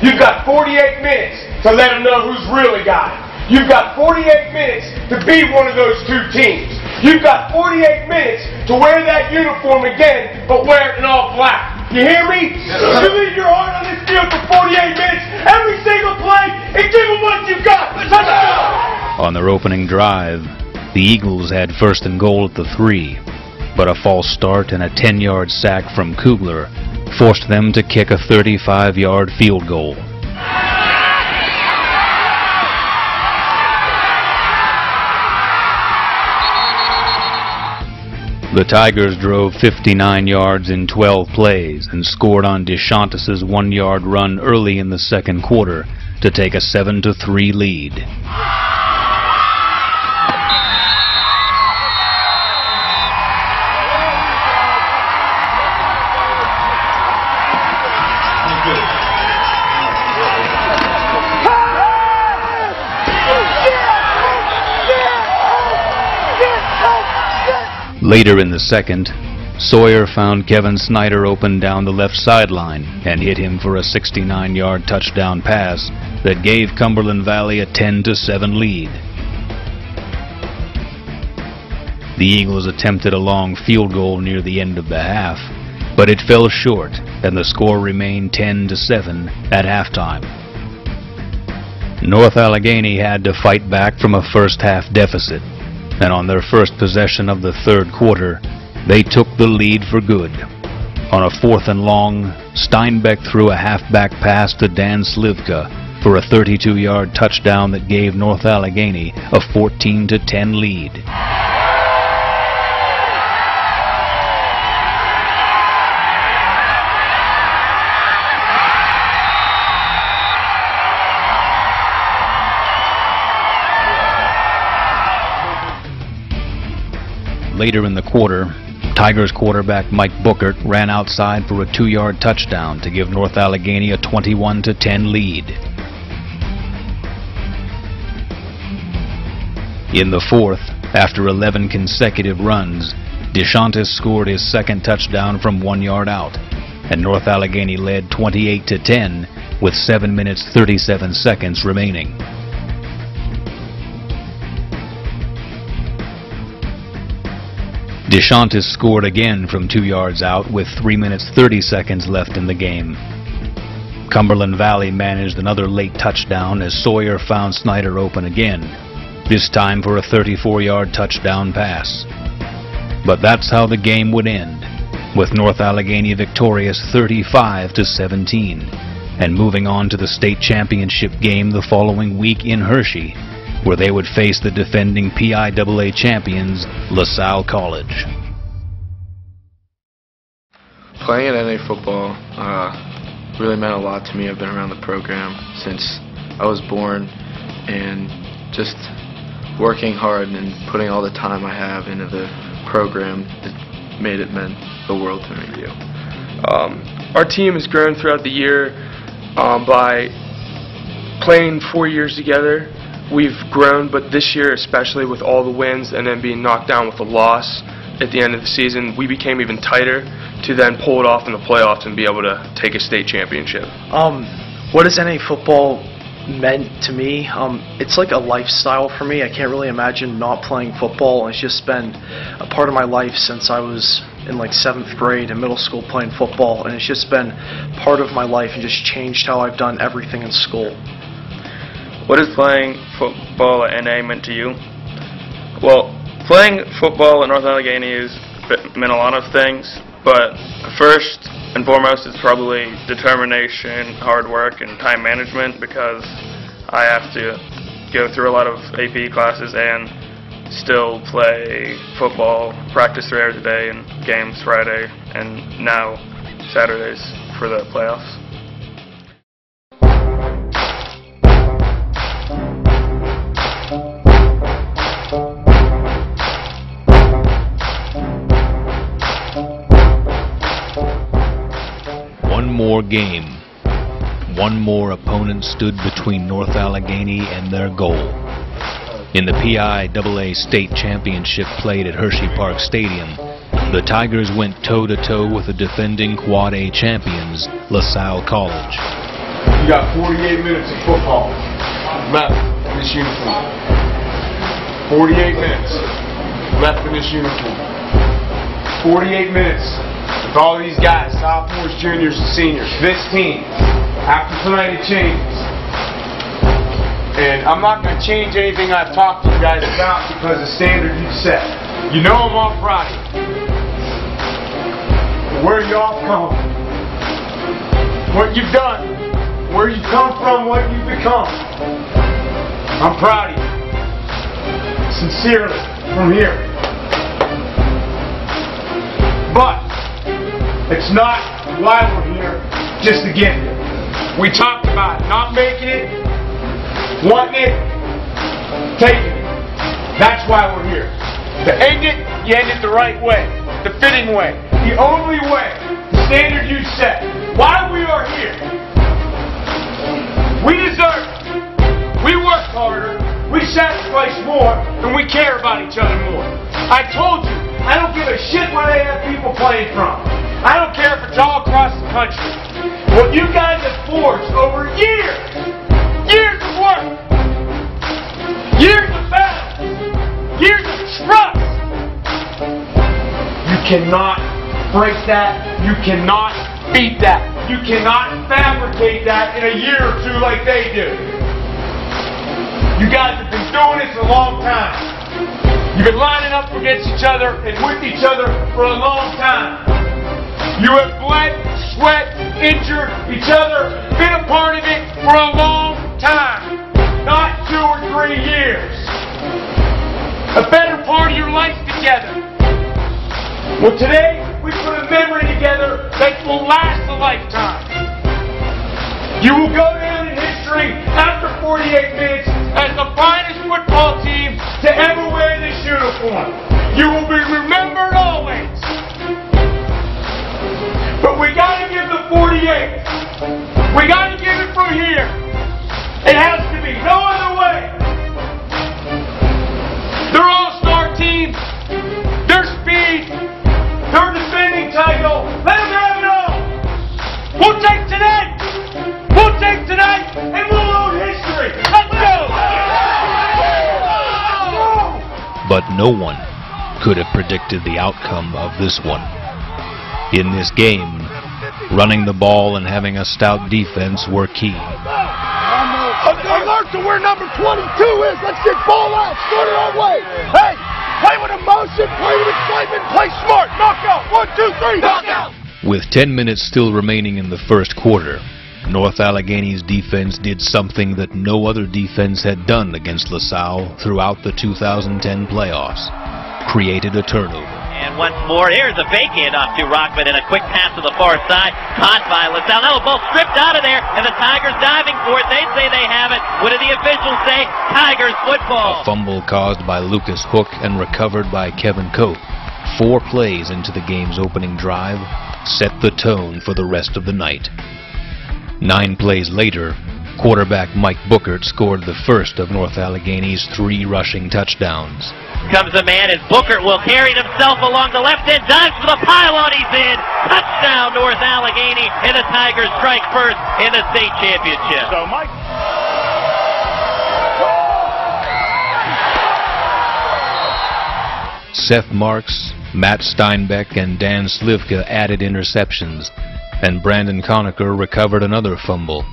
You've got 48 minutes to let them know who's really got it. You've got 48 minutes to be one of those 2 teams. You've got 48 minutes to wear that uniform again, but wear it in all black. You hear me? You leave your heart on this field for 48 minutes, every single play, and give them what you got. Let's go! On their opening drive, the Eagles had 1st and goal at the 3, but a false start and a 10-yard sack from Kugler forced them to kick a 35-yard field goal. The Tigers drove 59 yards in 12 plays and scored on DeShantis' 1-yard run early in the 2nd quarter to take a 7-3 lead. Later in the 2nd, Sawyer found Kevin Snyder open down the left sideline and hit him for a 69-yard touchdown pass that gave Cumberland Valley a 10-7 lead. The Eagles attempted a long field goal near the end of the half, but it fell short and the score remained 10-7 at halftime. North Allegheny had to fight back from a first-half deficit, and on their first possession of the 3rd quarter, they took the lead for good. On a 4th and long, Steinbeck threw a halfback pass to Dan Slivka for a 32-yard touchdown that gave North Allegheny a 14-10 lead. Later in the quarter, Tigers quarterback Mike Bookert ran outside for a 2-yard touchdown to give North Allegheny a 21-10 lead. In the fourth, after 11 consecutive runs, DeShantis scored his second touchdown from 1 yard out, and North Allegheny led 28-10 with 7 minutes 37 seconds remaining. DeShantis scored again from 2 yards out with 3 minutes 30 seconds left in the game. Cumberland Valley managed another late touchdown as Sawyer found Snyder open again, this time for a 34-yard touchdown pass. But that's how the game would end, with North Allegheny victorious 35-17, and moving on to the state championship game the following week in Hershey, where they would face the defending PIAA champions, LaSalle College. Playing at NA football really meant a lot to me. I've been around the program since I was born, and just working hard and putting all the time I have into the program, it meant the world to me. Our team has grown throughout the year by playing 4 years together. We've grown, but this year, especially with all the wins and then being knocked down with a loss at the end of the season, we became even tighter to then pull it off in the playoffs and be able to take a state championship. What has NA football meant to me? It's like a lifestyle for me. I can't really imagine not playing football. It's just been a part of my life since I was in like 7th grade in middle school playing football, and it's just been part of my life and just changed how I've done everything in school. What has playing football at NA meant to you? Well, playing football at North Allegheny has meant a lot of things, but first and foremost it's probably determination, hard work, and time management, because I have to go through a lot of AP classes and still play football, practice 3 hours a day, and games Friday, and now Saturdays for the playoffs. One more game. One more opponent stood between North Allegheny and their goal. In the PIAA State Championship played at Hershey Park Stadium, the Tigers went toe-to-toe with the defending Quad A champions, LaSalle College. You got 48 minutes of football left in this uniform. 48 minutes left in this uniform. 48 minutes with all these guys, sophomores, juniors, and seniors. This team, after tonight, it changes. And I'm not going to change anything I've talked to you guys about because the standard you've set. You know I'm off Friday. Where y'all come, what you've done, where you come from, what you've become. I'm proud of you. Sincerely, from here. But it's not why we're here just to get here. We talked about not making it, wanting it, taking it. That's why we're here. To end it, you end it the right way, the fitting way, the only way, the standard you set. Why we are here. We deserve it. We work harder. We sacrifice more, and we care about each other more. I told you, I don't give a shit where they have people playing from. I don't care if it's all across the country. What you guys have forged over years, years of work, years of battle, years of trust. You cannot break that. You cannot beat that. You cannot fabricate that in a year or two like they do. You guys have been doing this a long time. You've been lining up against each other and with each other for a long time. You have bled, sweat, injured each other, been a part of it for a long time. Not 2 or 3 years. A better part of your life together. Well, today, we put a memory together that will last a lifetime. You will go down in history after 48 minutes as the finest football team to ever wear this uniform. You will be remembered 48. We got to give it from here. It has to be. No other way. They're all-star team. Their speed. Their defending title. Let them have it all. We'll take tonight. We'll take tonight, and we'll own history. Let's go. But no one could have predicted the outcome of this one. In this game, running the ball and having a stout defense were key. Alert to where number 22 is. Let's get ball out. Start it our way. Hey, play with emotion, play with excitement, play smart. Knockout. 1, 2, 3. Knockout. With 10 minutes still remaining in the first quarter, North Allegheny's defense did something that no other defense had done against LaSalle throughout the 2010 playoffs. Created a turnover. And once more, here's a fake handoff to Rockman and a quick pass to the far side. Caught by LaSalle. Now the ball stripped out of there, and the Tigers diving for it. They say they have it. What do the officials say? Tigers football. A fumble caused by Lucas Hook and recovered by Kevin Cope. 4 plays into the game's opening drive set the tone for the rest of the night. 9 plays later, quarterback Mike Bookert scored the first of North Allegheny's 3 rushing touchdowns. Comes a man, and Bookert will carry himself along the left end, dives for the pylon, he's in! Touchdown, North Allegheny, and the Tigers strike first in the state championship. So, Mike. Seth Marks, Matt Steinbeck, and Dan Slivka added interceptions, and Brandon Conacher recovered another fumble.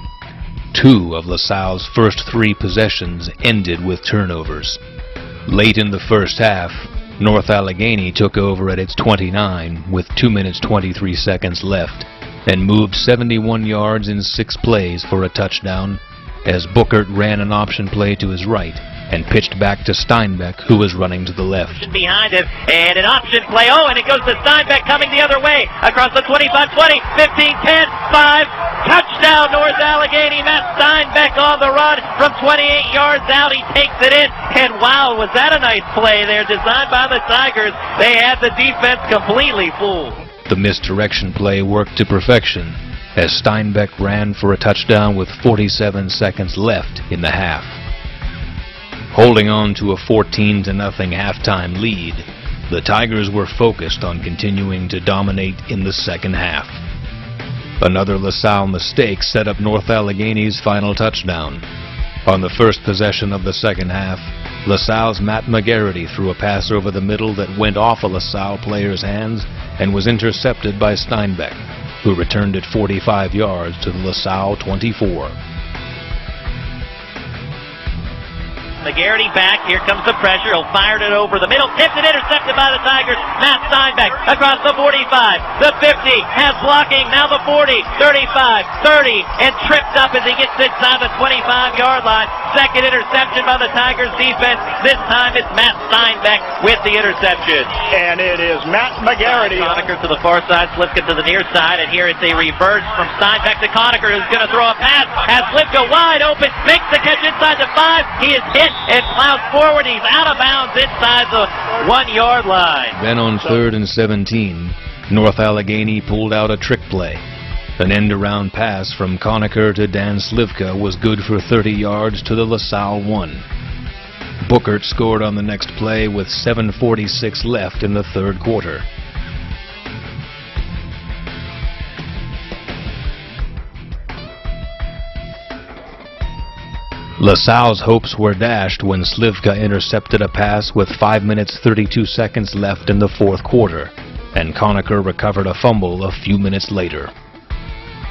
2 of LaSalle's first 3 possessions ended with turnovers. Late in the first half, North Allegheny took over at its 29 with 2 minutes 23 seconds left and moved 71 yards in 6 plays for a touchdown as Bookert ran an option play to his right and pitched back to Steinbeck, who was running to the left. Behind him, and an option play. Oh, and it goes to Steinbeck coming the other way across the 25, 20, 15, 10, 5. Touchdown, North Allegheny. Matt Steinbeck on the run from 28 yards out. He takes it in, and wow, was that a nice play there, designed by the Tigers. They had the defense completely fooled. The misdirection play worked to perfection as Steinbeck ran for a touchdown with 47 seconds left in the half. Holding on to a 14-0 halftime lead, the Tigers were focused on continuing to dominate in the second half. Another LaSalle mistake set up North Allegheny's final touchdown. On the first possession of the second half, LaSalle's Matt McGarity threw a pass over the middle that went off a LaSalle player's hands and was intercepted by Steinbeck, who returned it 45 yards to the LaSalle 24. McGarity back, here comes the pressure, he'll fire it over the middle, tipped it, intercepted by the Tigers. Matt Steinbeck across the 45, the 50, has blocking, now the 40, 35, 30, and tripped up as he gets inside the 25-yard line. Second interception by the Tigers defense. This time it's Matt Steinbeck with the interception. And it is Matt McGarity. Conacher to the far side, Slivka to the near side, and here it's a reverse from Steinbeck to Conacher, who's going to throw a pass. Has Slivka wide open, makes the catch inside the 5. He is hit and plows forward. He's out of bounds inside the 1-yard line. Then on 3rd and 17, North Allegheny pulled out a trick play. An end-around pass from Conacher to Dan Slivka was good for 30 yards to the LaSalle 1. Bookert scored on the next play with 7:46 left in the third quarter. LaSalle's hopes were dashed when Slivka intercepted a pass with 5 minutes 32 seconds left in the fourth quarter, and Conacher recovered a fumble a few minutes later.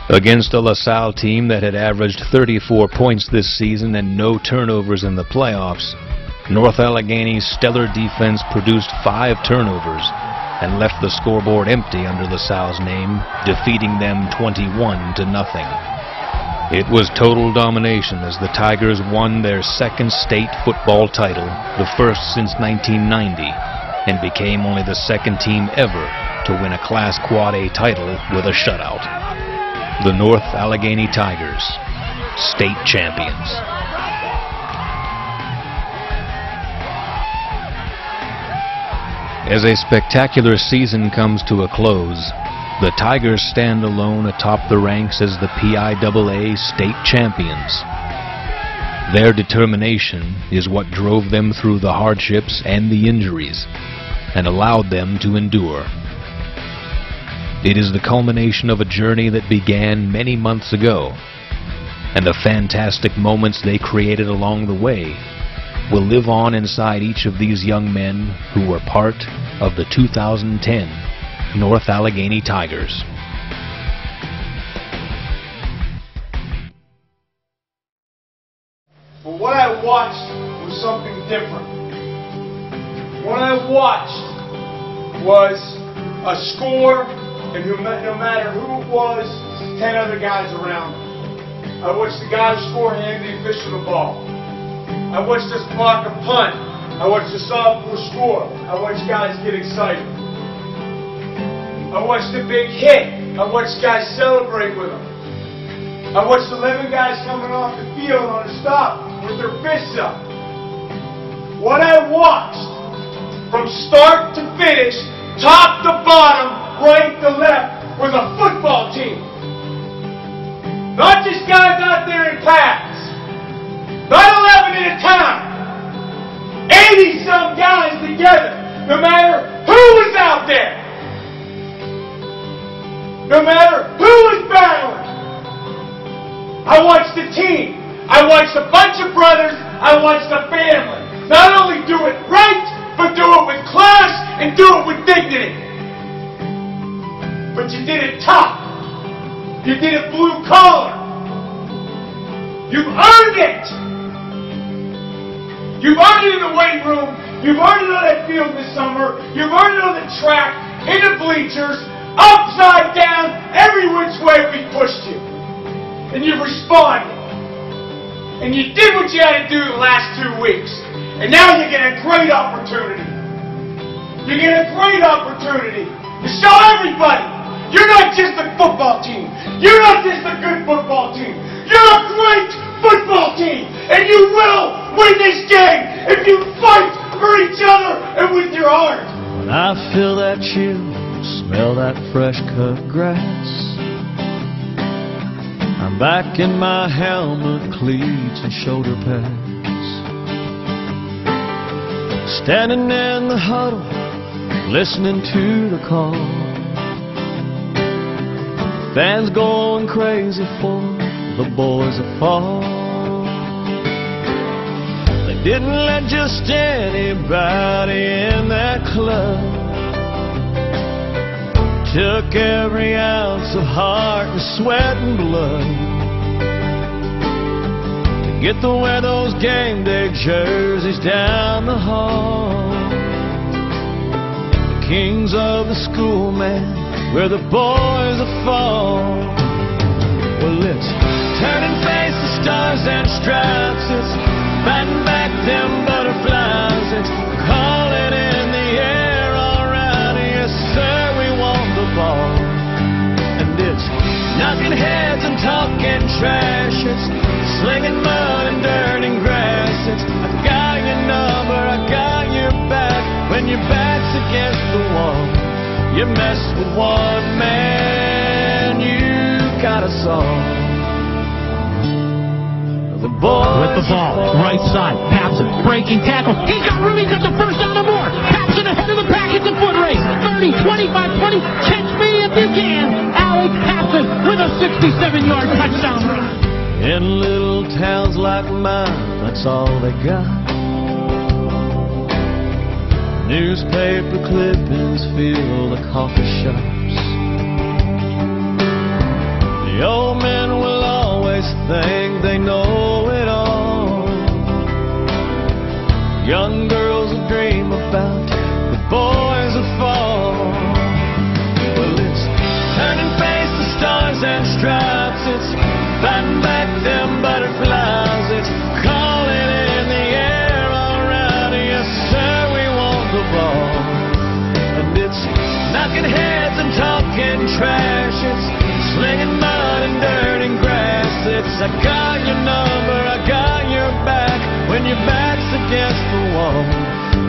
Against a LaSalle team that had averaged 34 points this season and no turnovers in the playoffs, North Allegheny's stellar defense produced 5 turnovers and left the scoreboard empty under LaSalle's name, defeating them 21-0. It was total domination as the Tigers won their second state football title, the first since 1990, and became only the second team ever to win a Class Quad A title with a shutout. The North Allegheny Tigers, state champions. As a spectacular season comes to a close, The Tigers stand alone atop the ranks as the PIAA state champions. Their determination is what drove them through the hardships and the injuries and allowed them to endure. It is the culmination of a journey that began many months ago, and the fantastic moments they created along the way will live on inside each of these young men who were part of the 2010 North Allegheny Tigers. But what I watched was something different. What I watched was a score, and no matter who it was, 10 other guys around me. I watched the guy who scored hand the official the ball. I watched us block a punt. I watched the sophomore score. I watched guys get excited. I watched the big hit. I watched guys celebrate with them. I watched 11 guys coming off the field on a stop with their fists up. What I watched from start to finish, top to bottom, right to left, was a football team. Not just guys out there in pads. Not 11 at a time. 80-some guys together, no matter who was out there. No matter who was battling. I watched the team. I watched a bunch of brothers. I watched a family. Not only do it right, but do it with class and do it with dignity. But you did it tough. You did it blue collar. You've earned it. You've earned it in the weight room. You've earned it on that field this summer. You've earned it on the track, in the bleachers, upside down, every which way we pushed you. And you responded. And you did what you had to do the last 2 weeks. And now you get a great opportunity. You get a great opportunity to show everybody you're not just a football team. You're not just a good football team. You're a great football team. And you will win this game if you fight for each other and with your heart. When I feel that chill, smell that fresh cut grass, I'm back in my helmet, cleats and shoulder pads, standing in the huddle, listening to the call. Fans going crazy for the boys that fall. They didn't let just anybody in that club. Took every ounce of heart and sweat and blood to get to wear those game day jerseys down the hall. The kings of the school, man, where the boys will fall. Well, it's turning face to stars and stripes. It's fighting back them butterflies. It's calling in the air all around. Yes, sir, we want the ball. And it's knocking heads and talking trash. It's slinging mud and dirt and grass. It's I got your number, I got your back. When your back's against the wall, you mess with one man, you got us all. The boys with the ball, right side, Papson, breaking tackle. He's got room, he's got the first down and more. Papson ahead of the pack, it's a foot race. 30, 25, 20, catch me if you can. Alex Papson with a 67-yard touchdown run. In little towns like mine, that's all they got. Newspaper clippings fill the coffee shops. The old men will always think they know it all. Young girls will dream about the boys that fall. Well, it's turning face to stars and stripes. It's fighting back them butterflies. It's calling in the air all around. Yes, sir, we want the ball. And it's knocking heads and talking trash. It's slinging mud and dirt and grass. It's I got your number, I got your back. When your back's against the wall,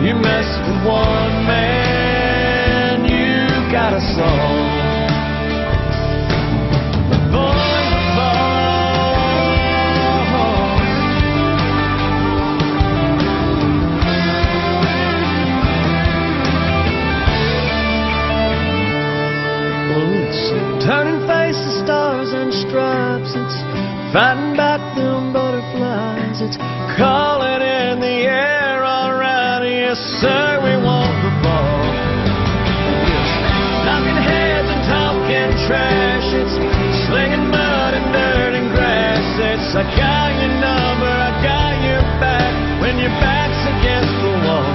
you mess with one man, you got us all. them butterflies. It's calling in the air all around. Yes, sir, we want the ball. Knocking heads and talking trash. It's slinging mud and dirt and grass. It's I got your number, I got your back. When your back's against the wall,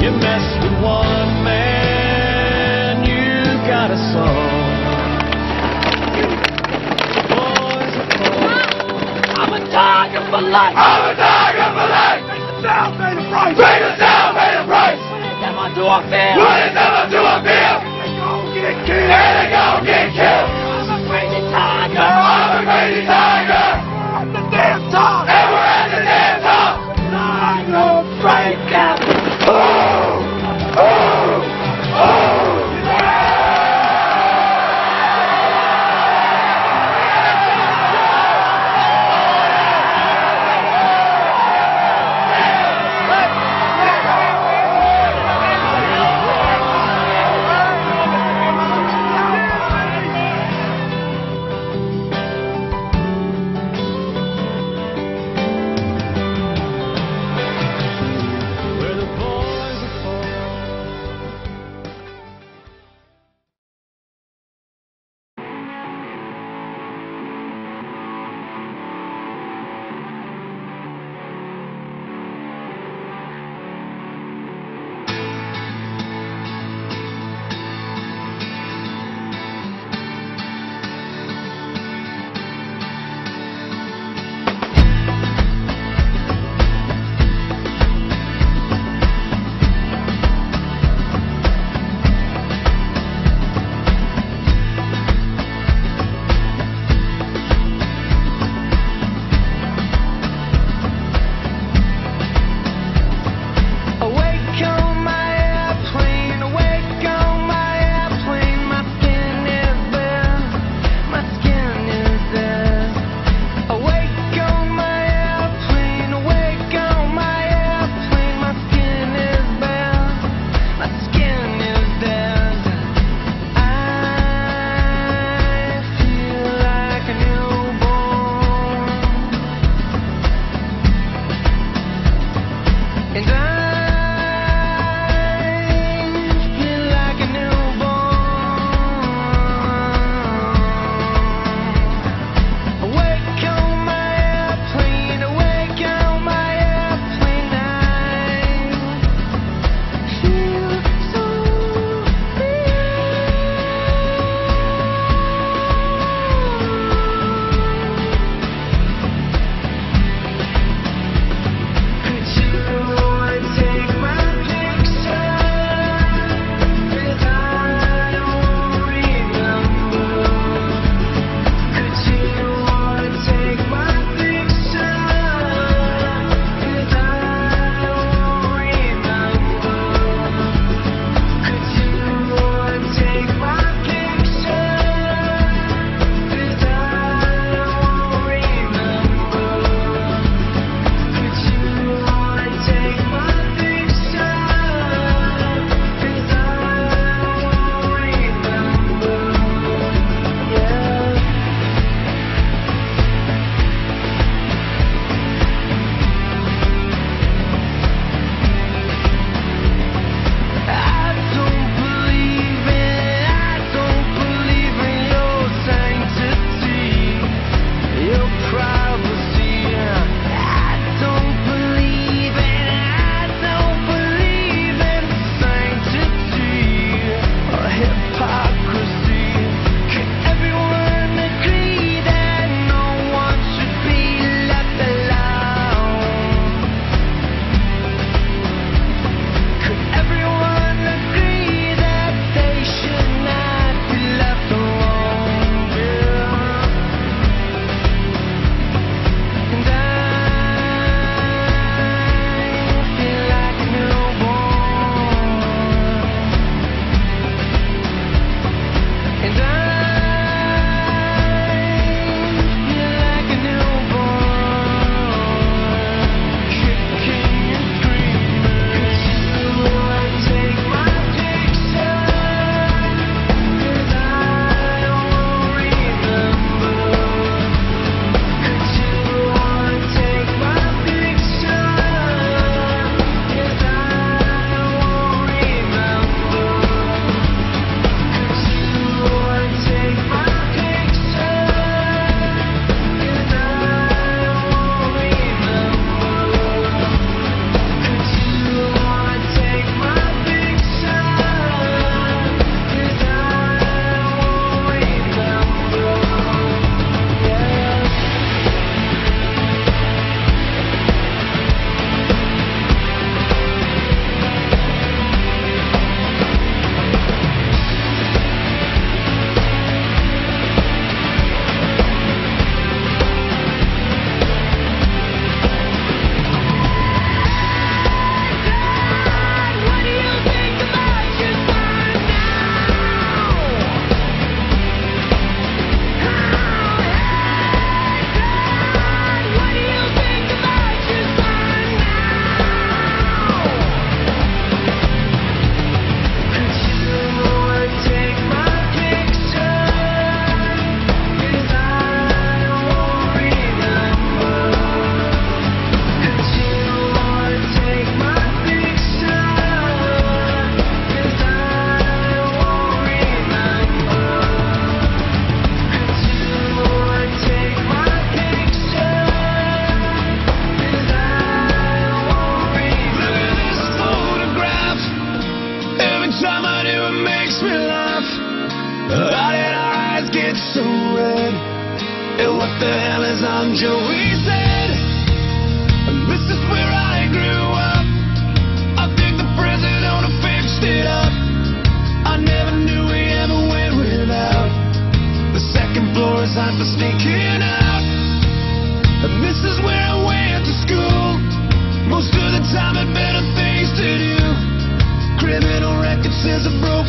you mess with one man, you got a song. Boys are cold. I'm a tiger for life. I'm a tiger for life. Bring the down, pay the price. Bring us down, pay the price. When they come onto our field. When they come onto our field. They gon' get killed. And they gon' get killed. I'm a crazy tiger. I'm a crazy tiger. At the damn top. And we're at the damn top. I know break down.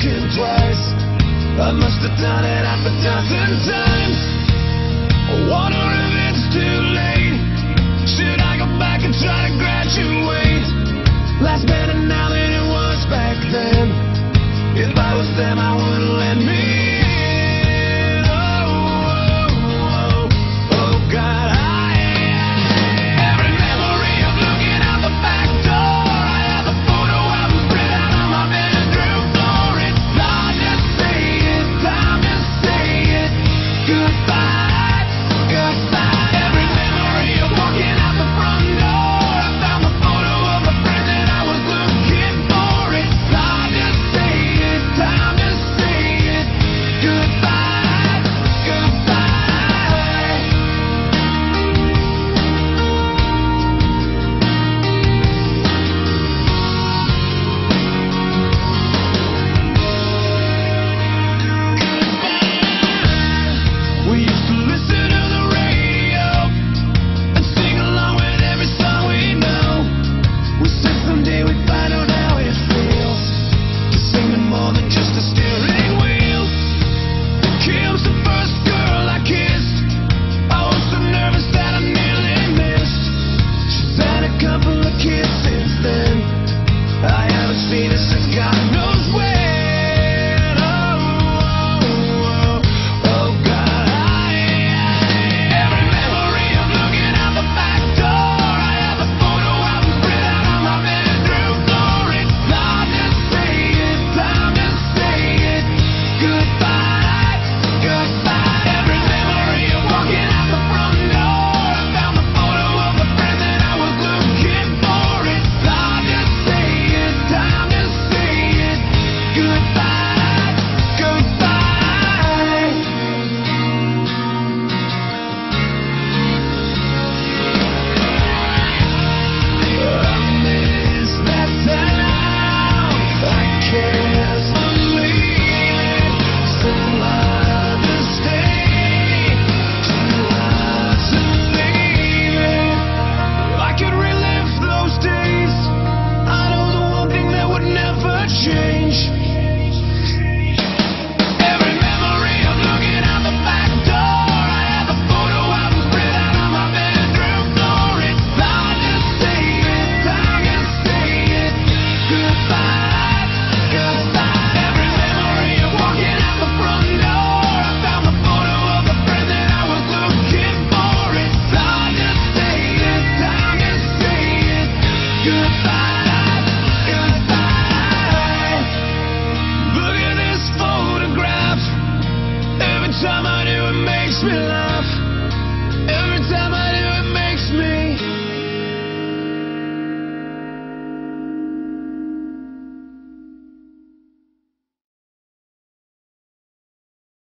broken twice. I must have done it half a dozen times. I wanna reveal